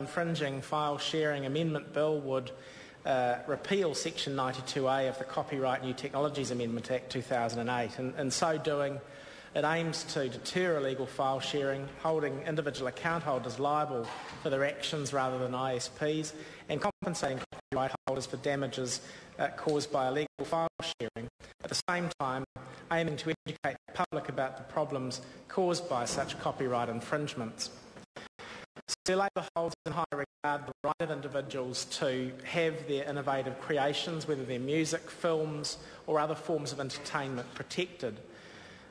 Infringing File Sharing Amendment Bill would repeal Section 92A of the Copyright New Technologies Amendment Act 2008. And in so doing, it aims to deter illegal file sharing, holding individual account holders liable for their actions rather than ISPs, and compensating copyright holders for damages caused by illegal file sharing, at the same time aiming to educate the public about the problems caused by such copyright infringements. So Labor holds in high regard the right of individuals to have their innovative creations, whether they're music, films or other forms of entertainment, protected.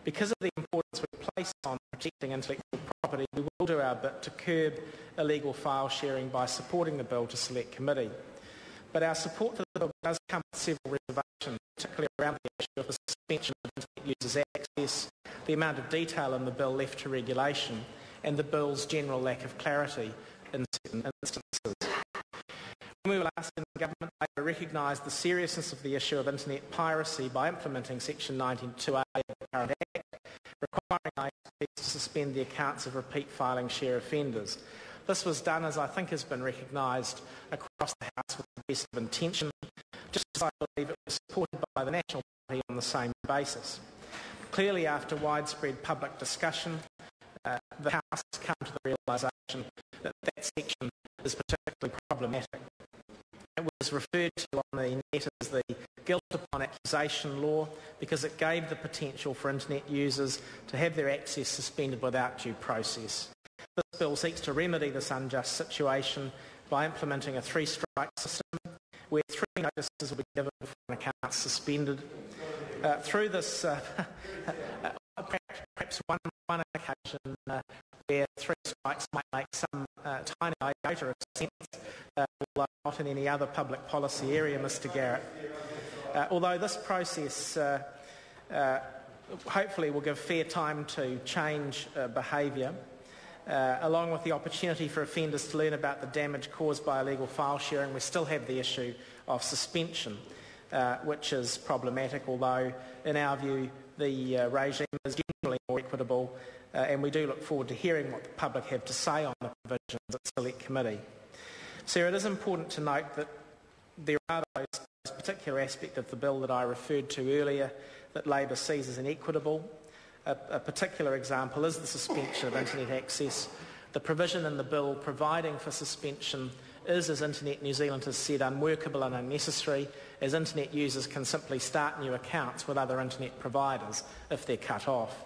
Because of the importance we place on protecting intellectual property, we will do our bit to curb illegal file sharing by supporting the bill to select committee. But our support for the bill does come with several reservations, particularly around the issue of the suspension of internet users' access, the amount of detail in the bill left to regulation, and the bill's general lack of clarity in certain instances. When we were last in government, they recognised the seriousness of the issue of internet piracy by implementing Section 92A of the current Act, requiring ISPs to suspend the accounts of repeat filing share offenders. This was done, as I think has been recognised across the House, with the best of intention, just as I believe it was supported by the National Party on the same basis. Clearly, after widespread public discussion, the House has come to the realisation that that section is particularly problematic. It was referred to on the net as the guilt upon accusation law because it gave the potential for internet users to have their access suspended without due process. This bill seeks to remedy this unjust situation by implementing a three-strike system where 3 notices will be given before an account is suspended. Through this, perhaps one occasion where 3 strikes might make some tiny iota of sense, although not in any other public policy area, Mr Garrett. Although this process hopefully will give fair time to change behaviour, along with the opportunity for offenders to learn about the damage caused by illegal file sharing, we still have the issue of suspension, which is problematic, although in our view the regime is generally more equitable, and we do look forward to hearing what the public have to say on the provisions at Select Committee. So it is important to note that there are those particular aspects of the bill that I referred to earlier that Labor sees as inequitable. A particular example is the suspension of internet access. The provision in the bill providing for suspension is, as Internet New Zealand has said, unworkable and unnecessary, as internet users can simply start new accounts with other internet providers if they're cut off.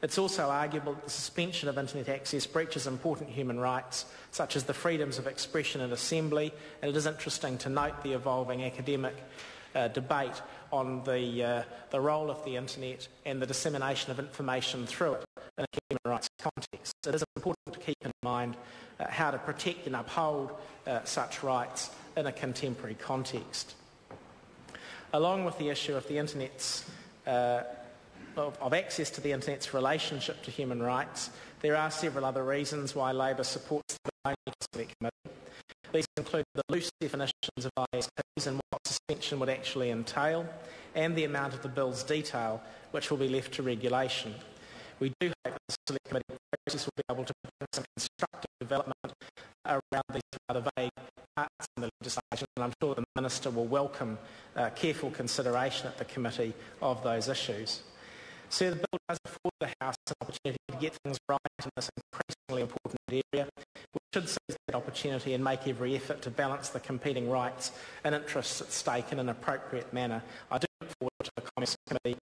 It's also arguable that the suspension of internet access breaches important human rights, such as the freedoms of expression and assembly, and it is interesting to note the evolving academic debate on the role of the internet and the dissemination of information through it in a human rights context. It is important to keep in mind how to protect and uphold such rights in a contemporary context. Along with the issue of the internet's of access to the internet's relationship to human rights, there are several other reasons why Labor supports the bill to Select Committee. These include the loose definitions of ISPs and what suspension would actually entail, and the amount of the bill's detail, which will be left to regulation. We do hope that the Select Committee process will be able to bring some constructive development around these rather vague parts in the legislation, and I'm sure the Minister will welcome careful consideration at the committee of those issues. So the bill does afford the House an opportunity to get things right in this increasingly important area. We should seize that opportunity and make every effort to balance the competing rights and interests at stake in an appropriate manner. I do look forward to the Commerce Committee